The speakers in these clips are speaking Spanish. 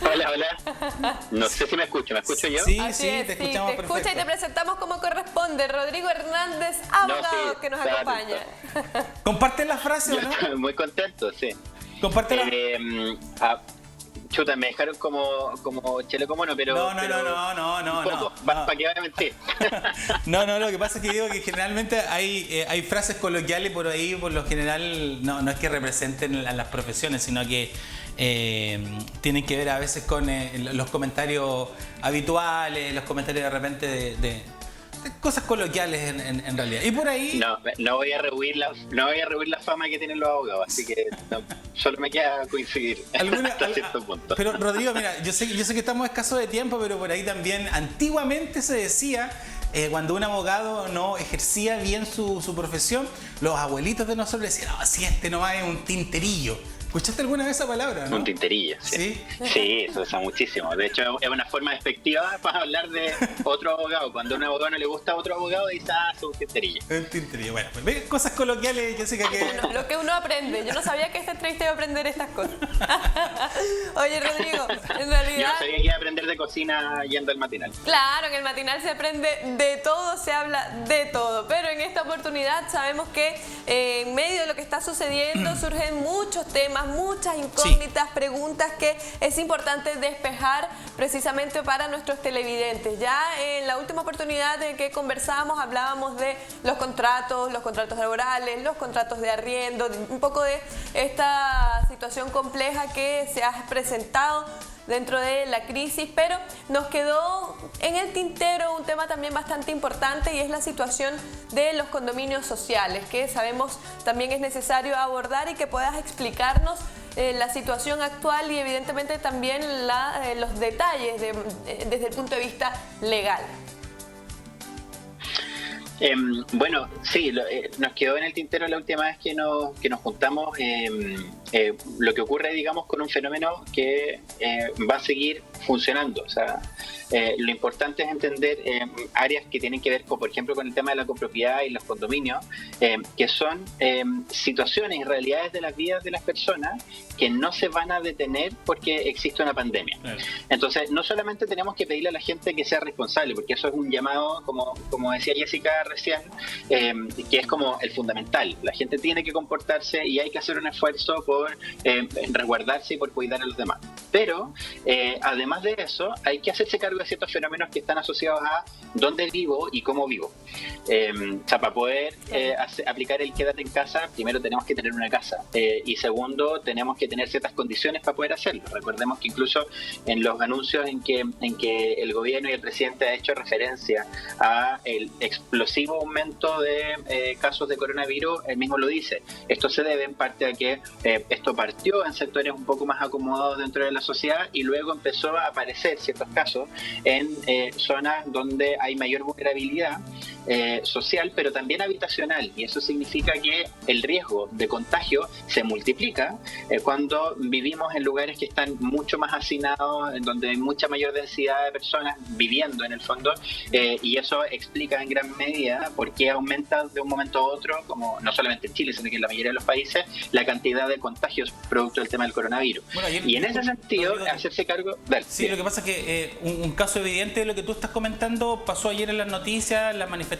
Hola, hola. No sé si me escucho. ¿Me escucho yo? Sí, Así sí, es, te sí, escuchamos te escucha y perfecto. te presentamos como corresponde. Rodrigo Hernández, No, abogado sí, que nos estaba acompaña. ¿Compartes la frase Yo o no? estoy muy contento, sí. Compártela. Ah, chuta, me dejaron como chaleco mono, pero... No, un poco, no. ¿para qué van a mentir? No, lo que pasa es que digo que generalmente hay frases coloquiales por ahí, por lo general, no es que representen a las profesiones, sino que tienen que ver a veces con los comentarios habituales, los comentarios de repente de cosas coloquiales en realidad. Y por ahí... No voy a rehuir la fama que tienen los abogados, así que solo me queda coincidir hasta cierto punto. Pero Rodrigo, mira, yo sé que estamos escasos de tiempo, pero por ahí también antiguamente se decía, cuando un abogado no ejercía bien su profesión, los abuelitos de nosotros decían, no, si este nomás es un tinterillo. ¿Escuchaste alguna vez esa palabra, no? Un tinterillo, sí. Sí, se usa muchísimo. De hecho, es una forma despectiva para hablar de otro abogado. Cuando a un abogado no le gusta a otro abogado, dice, es un tinterillo. Un tinterillo. Bueno, pues ve cosas coloquiales, Jessica, que... Lo que uno aprende. Yo no sabía que esta entrevista iba a aprender estas cosas. Oye, Rodrigo, en Yo realidad... no sabía que iba a aprender de cocina yendo al matinal. Claro, que el matinal se aprende de todo, se habla de todo, pero en esta oportunidad sabemos que en medio de lo que está sucediendo surgen muchos temas, muchas incógnitas, preguntas que es importante despejar precisamente para nuestros televidentes. Ya en la última oportunidad en que conversábamos hablábamos de los contratos laborales, los contratos de arriendo, un poco de esta situación compleja que se ha presentado dentro de la crisis, pero nos quedó en el tintero un tema también bastante importante y es la situación de los condominios sociales, que sabemos también es necesario abordar y que puedas explicarnos la situación actual y evidentemente también los detalles desde el punto de vista legal. Bueno, sí, nos quedó en el tintero la última vez que nos juntamos lo que ocurre, digamos, con un fenómeno que va a seguir funcionando. O sea, lo importante es entender áreas que tienen que ver, por ejemplo, con el tema de la copropiedad y los condominios, que son situaciones y realidades de las vidas de las personas que no se van a detener porque existe una pandemia. Entonces, no solamente tenemos que pedirle a la gente que sea responsable, porque eso es un llamado, como decía Jessica recién, que es como el fundamental. La gente tiene que comportarse y hay que hacer un esfuerzo por resguardarse y por cuidar a los demás. Pero, además de eso, hay que hacerse cargo de ciertos fenómenos que están asociados a dónde vivo y cómo vivo. O sea, para poder aplicar el quédate en casa, primero tenemos que tener una casa. Y segundo, tenemos que tener ciertas condiciones para poder hacerlo. Recordemos que incluso en los anuncios en que el gobierno y el presidente ha hecho referencia a el explosivo aumento de casos de coronavirus, él mismo lo dice. Esto se debe en parte a que esto partió en sectores un poco más acomodados dentro de la sociedad y luego empezó a aparecer ciertos casos en zonas donde hay mayor vulnerabilidad social, pero también habitacional, y eso significa que el riesgo de contagio se multiplica cuando vivimos en lugares que están mucho más hacinados, en donde hay mucha mayor densidad de personas viviendo en el fondo, y eso explica en gran medida por qué aumenta de un momento a otro, como no solamente en Chile, sino que en la mayoría de los países, la cantidad de contagios producto del tema del coronavirus. Bueno, y en ese sentido, hacerse cargo... Sí, lo que pasa es que un caso evidente de lo que tú estás comentando pasó ayer en las noticias, las manifestaciones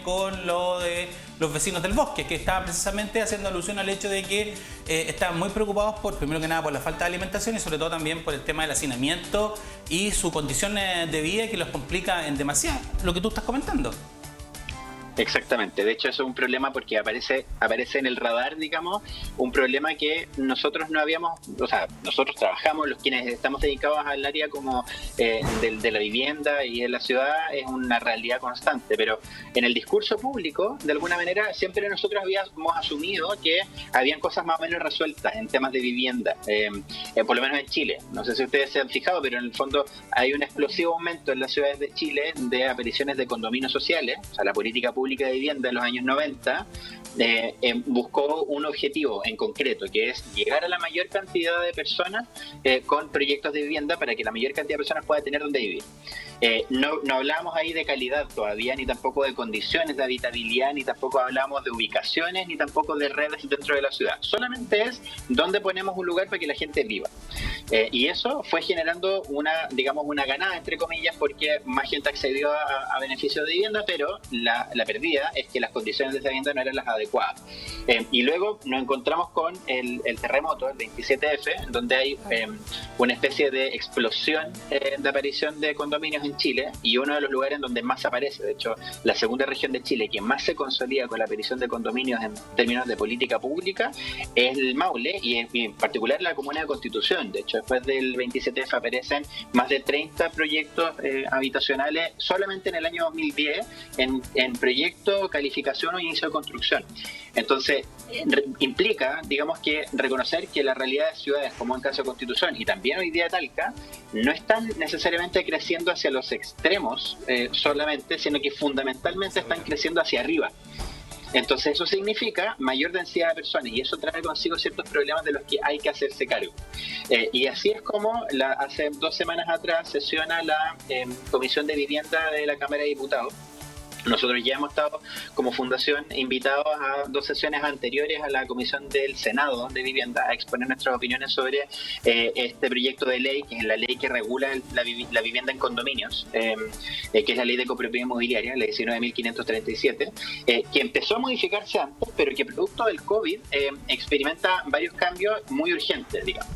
con lo de los vecinos del bosque, que estaban precisamente haciendo alusión al hecho de que estaban muy preocupados primero que nada por la falta de alimentación y sobre todo también por el tema del hacinamiento y su condición de vida que los complica en demasiado, lo que tú estás comentando. Exactamente, de hecho eso es un problema porque aparece en el radar, digamos, un problema que nosotros no habíamos, o sea, nosotros trabajamos, los quienes estamos dedicados al área como de la vivienda y en la ciudad, es una realidad constante, pero en el discurso público, de alguna manera, siempre nosotros habíamos asumido que habían cosas más o menos resueltas en temas de vivienda, por lo menos en Chile. No sé si ustedes se han fijado, pero en el fondo hay un explosivo aumento en las ciudades de Chile de apariciones de condominios sociales, o sea, la política pública de vivienda en los años 90 buscó un objetivo en concreto, que es llegar a la mayor cantidad de personas con proyectos de vivienda para que la mayor cantidad de personas pueda tener donde vivir. No hablamos ahí de calidad todavía, ni tampoco de condiciones de habitabilidad, ni tampoco hablamos de ubicaciones, ni tampoco de redes dentro de la ciudad. Solamente es dónde ponemos un lugar para que la gente viva. Y eso fue generando una ganada, entre comillas, porque más gente accedió a beneficios de vivienda, pero la pérdida es que las condiciones de esa vivienda no eran las adecuadas. Y luego nos encontramos con el terremoto, el 27F, donde hay una especie de explosión de aparición de condominios en Chile, y uno de los lugares en donde más aparece, de hecho, la segunda región de Chile que más se consolida con la aparición de condominios en términos de política pública es el Maule, y en particular la comuna de Constitución. De hecho, después del 27F aparecen más de 30 proyectos habitacionales solamente en el año 2010 en proyecto, calificación o inicio de construcción. Entonces, implica, digamos, que reconocer que la realidad de ciudades como en caso de Constitución y también hoy día Talca no están necesariamente creciendo hacia los extremos solamente, sino que fundamentalmente están creciendo hacia arriba. Entonces eso significa mayor densidad de personas, y eso trae consigo ciertos problemas de los que hay que hacerse cargo. Y así es como hace 2 semanas atrás sesiona la Comisión de Vivienda de la Cámara de Diputados. Nosotros ya hemos estado como fundación invitados a 2 sesiones anteriores a la Comisión del Senado de Vivienda a exponer nuestras opiniones sobre este proyecto de ley, que es la ley que regula la vivienda en condominios, que es la ley de copropiedad inmobiliaria, la 19.537, que empezó a modificarse antes, pero que producto del COVID experimenta varios cambios muy urgentes, digamos.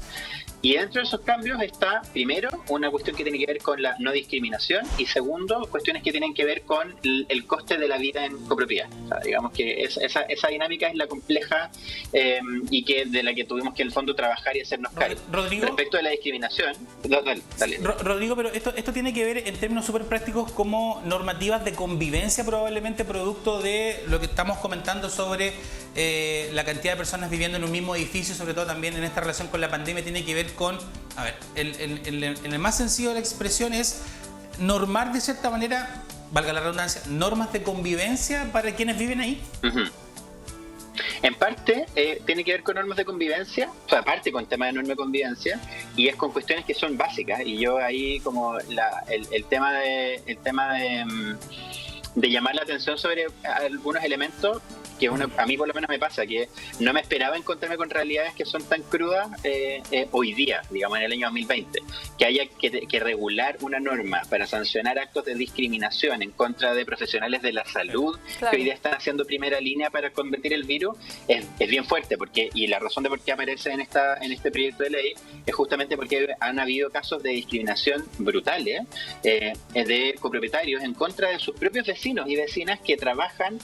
Y dentro de esos cambios está, primero, una cuestión que tiene que ver con la no discriminación, y segundo, cuestiones que tienen que ver con el coste de la vida en copropiedad. O sea, digamos que esa dinámica es la compleja y que de la que tuvimos que en el fondo trabajar y hacernos cargo. Rodrigo, respecto de la discriminación, dale. Rodrigo, pero esto tiene que ver en términos súper prácticos como normativas de convivencia, probablemente producto de lo que estamos comentando sobre la cantidad de personas viviendo en un mismo edificio, sobre todo también en esta relación con la pandemia. Tiene que ver con, a ver, en el más sencillo de la expresión es normar de cierta manera, valga la redundancia, normas de convivencia para quienes viven ahí. Uh-huh. En parte tiene que ver con normas de convivencia, o sea, aparte con temas de norma de convivencia, y es con cuestiones que son básicas, y yo ahí como el tema de llamar la atención sobre algunos elementos que a mí por lo menos me pasa, que no me esperaba encontrarme con realidades que son tan crudas hoy día, digamos en el año 2020, que haya que regular una norma para sancionar actos de discriminación en contra de profesionales de la salud, claro, que hoy día están haciendo primera línea para combatir el virus, es bien fuerte, y la razón de por qué aparece en este proyecto de ley es justamente porque han habido casos de discriminación brutales de copropietarios en contra de sus propios vecinos y vecinas que trabajan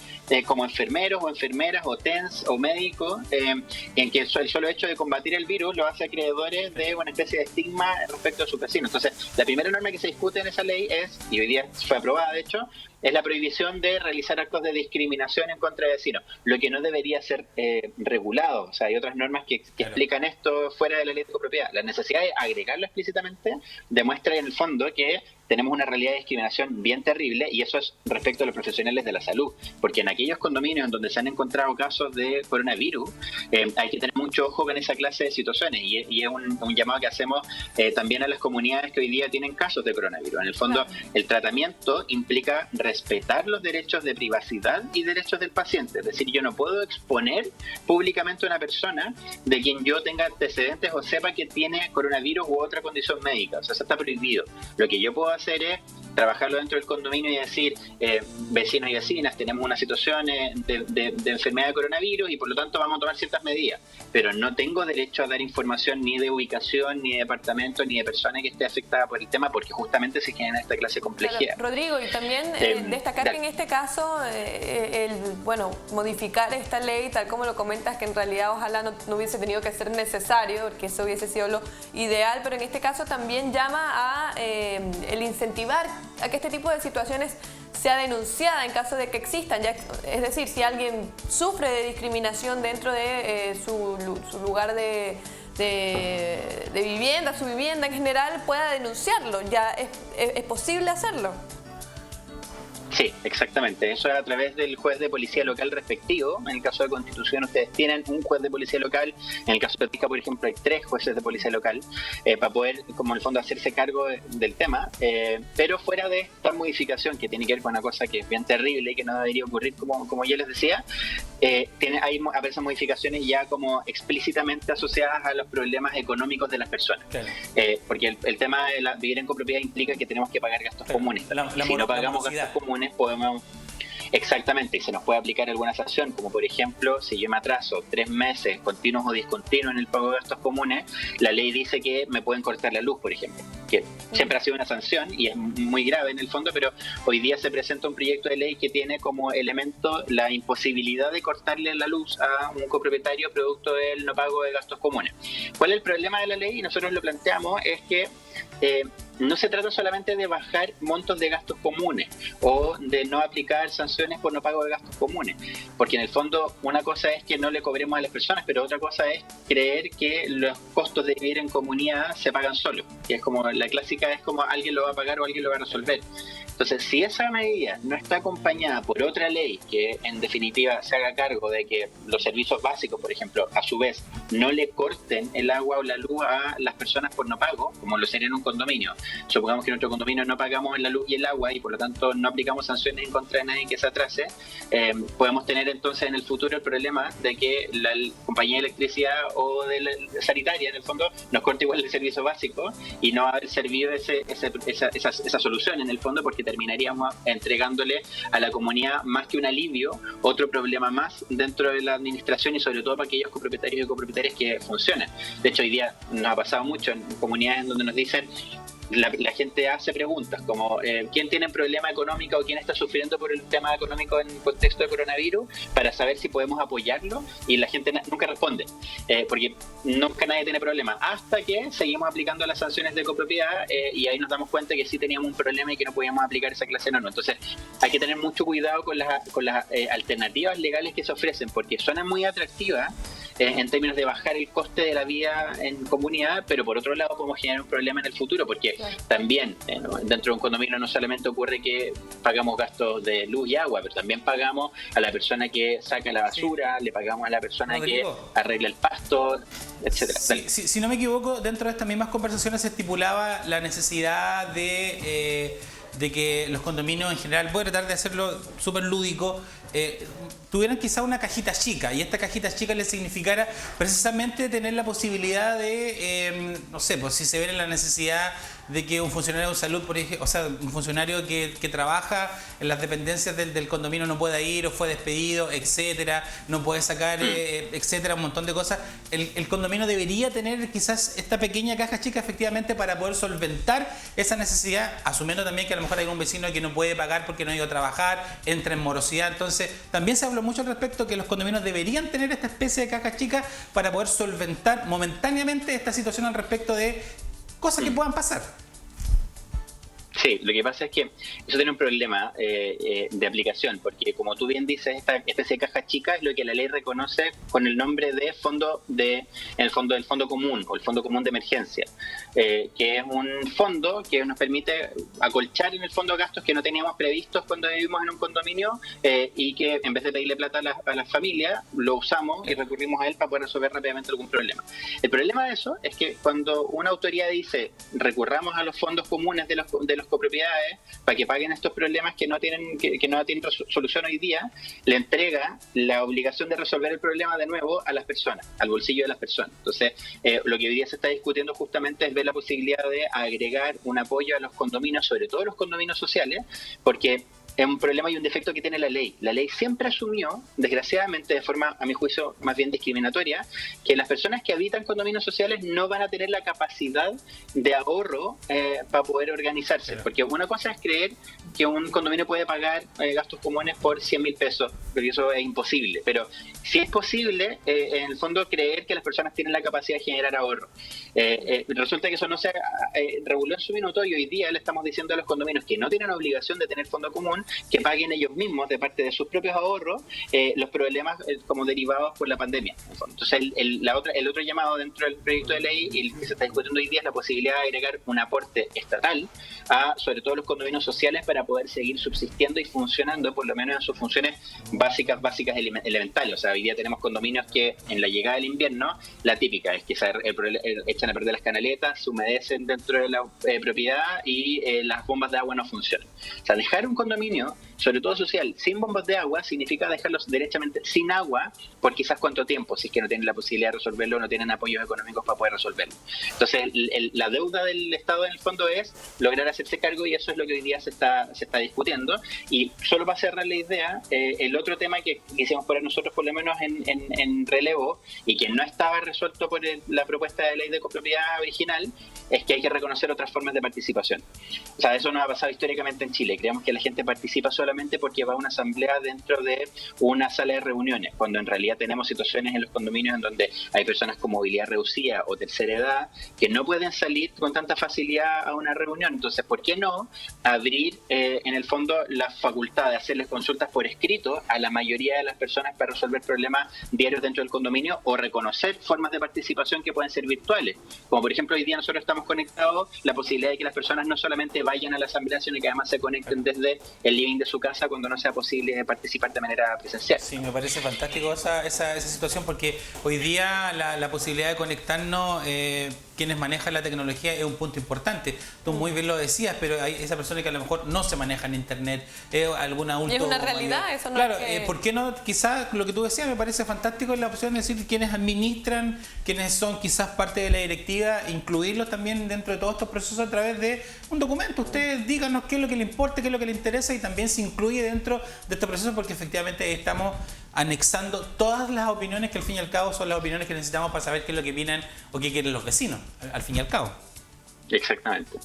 como enfermeros o enfermeras o TENS o médicos, en que el solo hecho de combatir el virus lo hace acreedores de una especie de estigma respecto a sus vecinos. Entonces, la primera norma que se discute en esa ley es, y hoy día fue aprobada de hecho, es la prohibición de realizar actos de discriminación en contra de vecinos, lo que no debería ser regulado. O sea, hay otras normas que explican esto fuera de la ley de copropiedad. La necesidad de agregarlo explícitamente demuestra en el fondo que tenemos una realidad de discriminación bien terrible, y eso es respecto a los profesionales de la salud, porque en aquellos condominios en donde se han encontrado casos de coronavirus hay que tener mucho ojo con esa clase de situaciones, y es un llamado que hacemos también a las comunidades que hoy día tienen casos de coronavirus. En el fondo, el tratamiento implica respetar los derechos de privacidad y derechos del paciente, es decir, yo no puedo exponer públicamente a una persona de quien yo tenga antecedentes o sepa que tiene coronavirus u otra condición médica. O sea, eso está prohibido. Lo que yo puedo hacer es trabajarlo dentro del condominio y decir, vecinos y vecinas, tenemos una situación de enfermedad de coronavirus y por lo tanto vamos a tomar ciertas medidas, pero no tengo derecho a dar información ni de ubicación, ni de departamento, ni de persona que esté afectada por el tema, porque justamente se genera esta clase de complejidad. Claro, Rodrigo, y también destacar que en este caso, modificar esta ley, tal como lo comentas, que en realidad ojalá no hubiese tenido que ser necesario, porque eso hubiese sido lo ideal, pero en este caso también llama a el incentivar a que este tipo de situaciones sea denunciada en caso de que existan. Es decir, si alguien sufre de discriminación dentro de su lugar de vivienda, su vivienda en general, pueda denunciarlo. Ya es posible hacerlo. Sí, exactamente. Eso es a través del juez de policía local respectivo. En el caso de Constitución ustedes tienen un juez de policía local. En el caso de Pica, por ejemplo, hay 3 jueces de policía local para poder, como en el fondo, hacerse cargo del tema. Pero fuera de esta modificación que tiene que ver con una cosa que es bien terrible y que no debería ocurrir, como yo les decía, aparecen modificaciones ya como explícitamente asociadas a los problemas económicos de las personas. Claro. Porque el tema de vivir en copropiedad implica que tenemos que pagar gastos comunes. Si no pagamos gastos comunes, podemos... Exactamente, y se nos puede aplicar alguna sanción, como por ejemplo, si yo me atraso 3 meses continuos o discontinuos en el pago de gastos comunes, la ley dice que me pueden cortar la luz, por ejemplo, que siempre ha sido una sanción y es muy grave en el fondo, pero hoy día se presenta un proyecto de ley que tiene como elemento la imposibilidad de cortarle la luz a un copropietario producto del no pago de gastos comunes. ¿Cuál es el problema de la ley? Y nosotros lo planteamos, es que no se trata solamente de bajar montos de gastos comunes o de no aplicar sanciones por no pago de gastos comunes, porque en el fondo una cosa es que no le cobremos a las personas, pero otra cosa es creer que los costos de vivir en comunidad se pagan solos, y es como la clásica, es como alguien lo va a pagar o alguien lo va a resolver. Entonces, si esa medida no está acompañada por otra ley que en definitiva se haga cargo de que los servicios básicos, por ejemplo, a su vez no le corten el agua o la luz a las personas por no pago, como lo sería en un condominio. Supongamos que en nuestro condominio no pagamos la luz y el agua y por lo tanto no aplicamos sanciones en contra de nadie que se atrase, podemos tener entonces en el futuro el problema de que la compañía de electricidad o de la sanitaria en el fondo nos corte igual el servicio básico y no haber servido esa solución en el fondo, porque terminaríamos entregándole a la comunidad más que un alivio, otro problema más dentro de la administración y sobre todo para aquellos copropietarios y copropietarias que funcionan. De hecho, hoy día nos ha pasado mucho en comunidades en donde nos dicen, la gente hace preguntas como ¿quién tiene problema económico o quién está sufriendo por el tema económico en contexto de coronavirus? Para saber si podemos apoyarlo, y la gente nunca responde, porque nunca nadie tiene problema, hasta que seguimos aplicando las sanciones de copropiedad y ahí nos damos cuenta que sí teníamos un problema y que no podíamos aplicar esa clase de norma. Entonces hay que tener mucho cuidado con las alternativas legales que se ofrecen, porque suenan muy atractivas en términos de bajar el coste de la vida en comunidad, pero por otro lado podemos generar un problema en el futuro, porque también dentro de un condominio no solamente ocurre que pagamos gastos de luz y agua, pero también pagamos a la persona que saca la basura, le pagamos a la persona que arregla el pasto, etcétera. Si no me equivoco, dentro de estas mismas conversaciones se estipulaba la necesidad de que los condominios en general, voy a tratar de hacerlo súper lúdico, tuvieran quizá una cajita chica, y esta cajita chica les significara precisamente tener la posibilidad de, no sé, pues si se ven en la necesidad de que un funcionario de salud, por ejemplo, o sea, un funcionario que trabaja en las dependencias del condominio no pueda ir o fue despedido, etcétera, no puede sacar, etcétera, un montón de cosas. El condominio debería tener quizás esta pequeña caja chica efectivamente para poder solventar esa necesidad, asumiendo también que a lo mejor hay un vecino que no puede pagar porque no ha ido a trabajar, entra en morosidad. Entonces, también se habló mucho al respecto que los condominios deberían tener esta especie de caja chica para poder solventar momentáneamente esta situación al respecto de cosas que puedan pasar. Sí, lo que pasa es que eso tiene un problema de aplicación, porque como tú bien dices, esta especie de caja chica es lo que la ley reconoce con el nombre de del fondo común o el fondo común de emergencia, que es un fondo que nos permite acolchar en el fondo gastos que no teníamos previstos cuando vivimos en un condominio y que en vez de pedirle plata a las familias, lo usamos y recurrimos a él para poder resolver rápidamente algún problema. El problema de eso es que cuando una autoridad dice recurramos a los fondos comunes de los copropiedades para que paguen estos problemas que no tienen solución hoy día, le entrega la obligación de resolver el problema de nuevo a las personas, al bolsillo de las personas. Entonces, lo que hoy día se está discutiendo justamente es ver la posibilidad de agregar un apoyo a los condominios, sobre todo los condominios sociales, porque es un problema y un defecto que tiene la ley. La ley siempre asumió, desgraciadamente de forma, a mi juicio, más bien discriminatoria, que las personas que habitan condominios sociales no van a tener la capacidad de ahorro para poder organizarse. Porque una cosa es creer que un condominio puede pagar gastos comunes por 100.000 pesos, porque eso es imposible. Pero sí es posible, en el fondo, creer que las personas tienen la capacidad de generar ahorro. Resulta que eso no se reguló en su minuto y hoy día le estamos diciendo a los condominios que no tienen obligación de tener fondo común, que paguen ellos mismos de parte de sus propios ahorros los problemas como derivados por la pandemia. Entonces el otro llamado dentro del proyecto de ley, el que se está discutiendo hoy día, es la posibilidad de agregar un aporte estatal a sobre todo los condominios sociales para poder seguir subsistiendo y funcionando por lo menos en sus funciones básicas elementales. O sea, hoy día tenemos condominios que en la llegada del invierno, la típica es que echan a perder las canaletas, se humedecen dentro de la propiedad y las bombas de agua no funcionan. O sea, dejar un condominio, sobre todo social, sin bombas de agua significa dejarlos derechamente sin agua por quizás cuánto tiempo, si es que no tienen la posibilidad de resolverlo o no tienen apoyos económicos para poder resolverlo. Entonces la deuda del Estado en el fondo es lograr hacerse cargo, y eso es lo que hoy día se está discutiendo. Y solo para cerrar la idea, el otro tema que quisimos poner nosotros por lo menos en relevo y que no estaba resuelto por la propuesta de ley de copropiedad original es que hay que reconocer otras formas de participación. O sea, eso nos ha pasado históricamente en Chile. Creemos que la gente participa solamente porque va a una asamblea dentro de una sala de reuniones, cuando en realidad tenemos situaciones en los condominios en donde hay personas con movilidad reducida o tercera edad que no pueden salir con tanta facilidad a una reunión. Entonces, ¿por qué no abrir en el fondo la facultad de hacerles consultas por escrito a la mayoría de las personas para resolver problemas diarios dentro del condominio, o reconocer formas de participación que pueden ser virtuales? Como por ejemplo, hoy día nosotros estamos conectados, la posibilidad de que las personas no solamente vayan a la asamblea, sino que además se conecten desde el living de su casa cuando no sea posible participar de manera presencial. Sí, me parece fantástico esa situación, porque hoy día la posibilidad de conectarnos, quienes manejan la tecnología, es un punto importante. Tú muy bien lo decías, pero hay esa persona que a lo mejor no se maneja en internet, algún adulto. Es una realidad, eso no. Claro, es que... ¿por qué no? Quizás lo que tú decías me parece fantástico, la opción de decir quienes administran, quienes son quizás parte de la directiva, incluirlos también dentro de todos estos procesos a través de un documento. Ustedes díganos qué es lo que le importa, qué es lo que le interesa, y también se incluye dentro de este proceso, porque efectivamente estamos anexando todas las opiniones que al fin y al cabo son las opiniones que necesitamos para saber qué es lo que opinan o qué quieren los vecinos, al fin y al cabo. Exactamente.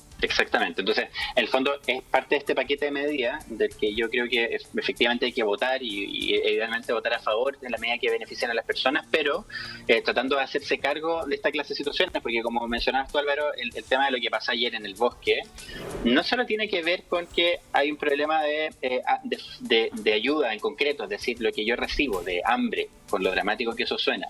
Entonces, en el fondo es parte de este paquete de medidas del que yo creo que efectivamente hay que votar y idealmente votar a favor en la medida que benefician a las personas, pero tratando de hacerse cargo de esta clase de situaciones, porque como mencionabas tú, Álvaro, el tema de lo que pasó ayer en el bosque no solo tiene que ver con que hay un problema de ayuda en concreto, es decir, lo que yo recibo de hambre, con lo dramático que eso suena,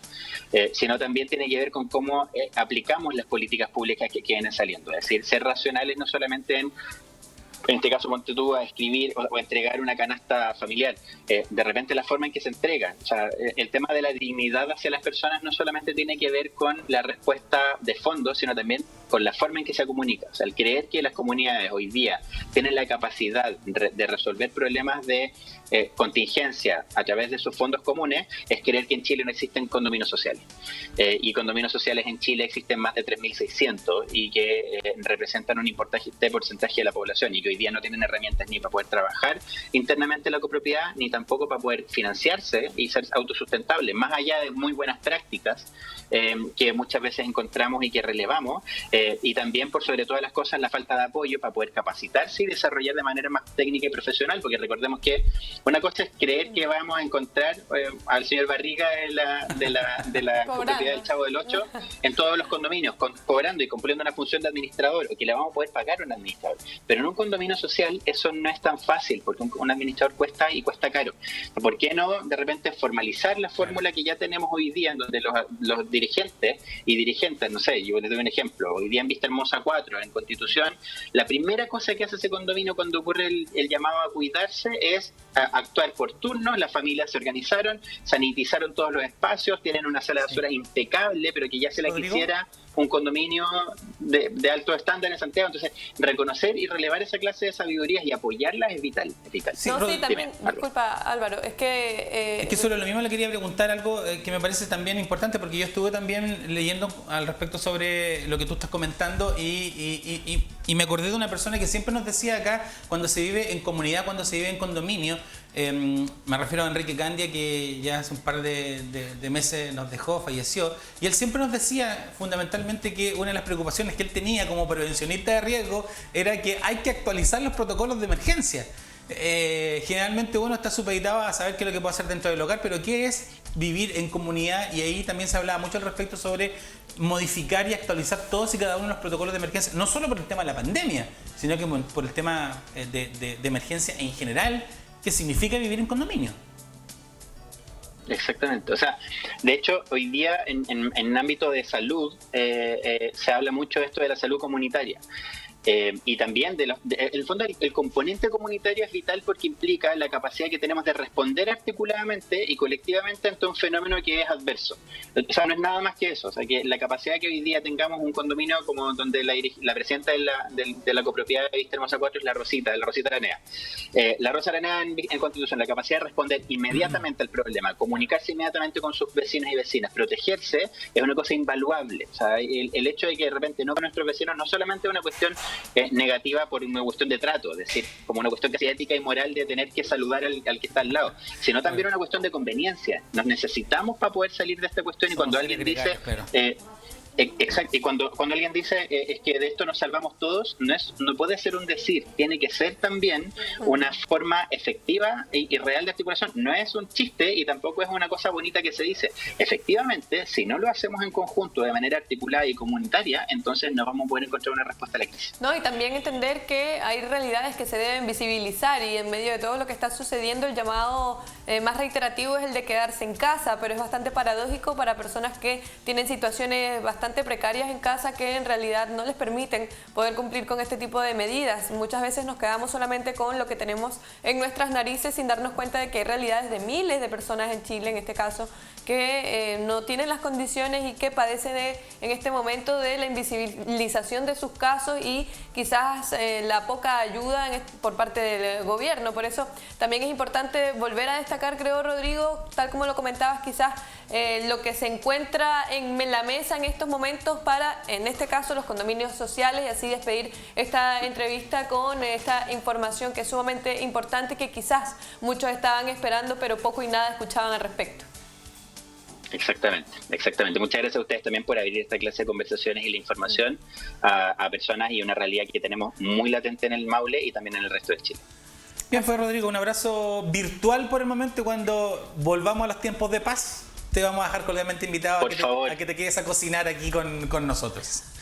sino también tiene que ver con cómo aplicamos las políticas públicas que vienen saliendo. Es decir, ser racionales no solamente en este caso, ponte tú a escribir o entregar una canasta familiar. De repente la forma en que se entrega, o sea, el tema de la dignidad hacia las personas no solamente tiene que ver con la respuesta de fondo, sino también con la forma en que se comunica. O sea, el creer que las comunidades hoy día tienen la capacidad de resolver problemas de contingencia a través de sus fondos comunes es creer que en Chile no existen condominios sociales. Y condominios sociales en Chile existen más de 3.600 y que representan un importante porcentaje de la población, y que hoy día no tienen herramientas ni para poder trabajar internamente la copropiedad, ni tampoco para poder financiarse y ser autosustentables, más allá de muy buenas prácticas que muchas veces encontramos y que relevamos, y también por sobre todas las cosas la falta de apoyo para poder capacitarse y desarrollar de manera más técnica y profesional, porque recordemos que una cosa es creer que vamos a encontrar al señor Barriga de la copropiedad del Chavo del Ocho en todos los condominios, cobrando y cumpliendo una función de administrador, o que le vamos a poder pagar a un administrador. Pero en un condominio social eso no es tan fácil, porque un administrador cuesta caro. ¿Por qué no de repente formalizar la fórmula que ya tenemos hoy día, en donde los dirigentes y dirigentes, no sé, yo les doy un ejemplo, hoy día en Vista Hermosa 4, en Constitución, la primera cosa que hace ese condominio cuando ocurre el llamado a cuidarse es actuar por turnos. Las familias se organizaron, sanitizaron todos los espacios, tienen una sala de basura impecable, pero que ya se la quisiera un condominio de alto estándar en Santiago. Entonces, reconocer y relevar esa clase de sabidurías y apoyarlas es vital. Sí, también, disculpa Álvaro, es que sobre lo mismo le quería preguntar algo que me parece también importante, porque yo estuve también leyendo al respecto sobre lo que tú estás comentando y me acordé de una persona que siempre nos decía acá, cuando se vive en comunidad, cuando se vive en condominio, me refiero a Enrique Candia, que ya hace un par de meses nos dejó, falleció, y él siempre nos decía fundamentalmente que una de las preocupaciones que él tenía como prevencionista de riesgo era que hay que actualizar los protocolos de emergencia. generalmente uno está supeditado a saber qué es lo que puede hacer dentro del hogar, pero ¿qué es vivir en comunidad? Y ahí también se hablaba mucho al respecto sobre modificar y actualizar todos y cada uno de los protocolos de emergencia, no solo por el tema de la pandemia, sino que por el tema de emergencia en general, que significa vivir en condominio. Exactamente. O sea, de hecho, hoy día en ámbito de salud se habla mucho de esto de la salud comunitaria. Y también, en el fondo, el componente comunitario es vital porque implica la capacidad que tenemos de responder articuladamente y colectivamente ante un fenómeno que es adverso. O sea, no es nada más que eso. O sea, que la capacidad que hoy día tengamos un condominio como donde la presidenta de la copropiedad de Vista Hermosa 4 es la Rosita Aranea. La Rosa Aranea en Constitución, la capacidad de responder inmediatamente al problema, comunicarse inmediatamente con sus vecinos y vecinas, protegerse, es una cosa invaluable. O sea, el hecho de que de repente no con nuestros vecinos no solamente es una cuestión negativa por una cuestión de trato, es decir, como una cuestión casi ética y moral de tener que saludar al que está al lado, sino también una cuestión de conveniencia. Nos necesitamos para poder salir de esta cuestión. Y cuando alguien dice... Exacto, y cuando alguien dice es que de esto nos salvamos todos, no puede ser un decir, tiene que ser también una forma efectiva y real de articulación. No es un chiste y tampoco es una cosa bonita que se dice. Efectivamente, si no lo hacemos en conjunto de manera articulada y comunitaria, entonces no vamos a poder encontrar una respuesta a la crisis. No, y también entender que hay realidades que se deben visibilizar, y en medio de todo lo que está sucediendo, el llamado más reiterativo es el de quedarse en casa, pero es bastante paradójico para personas que tienen situaciones bastante precarias en casa que en realidad no les permiten poder cumplir con este tipo de medidas. Muchas veces nos quedamos solamente con lo que tenemos en nuestras narices sin darnos cuenta de que hay realidades de miles de personas en Chile, en este caso, que no tienen las condiciones y que padecen en este momento de la invisibilización de sus casos y quizás la poca ayuda por parte del gobierno. Por eso también es importante volver a destacar, creo, Rodrigo, tal como lo comentabas, quizás lo que se encuentra en la mesa en estos momentos para, en este caso, los condominios sociales, y así despedir esta entrevista con esta información que es sumamente importante, que quizás muchos estaban esperando, pero poco y nada escuchaban al respecto. Exactamente. Muchas gracias a ustedes también por abrir esta clase de conversaciones y la información a personas y una realidad que tenemos muy latente en el Maule y también en el resto de Chile. Bien, pues Rodrigo, un abrazo virtual por el momento. Cuando volvamos a los tiempos de paz, te vamos a dejar cordialmente invitado a que te quedes a cocinar aquí con nosotros.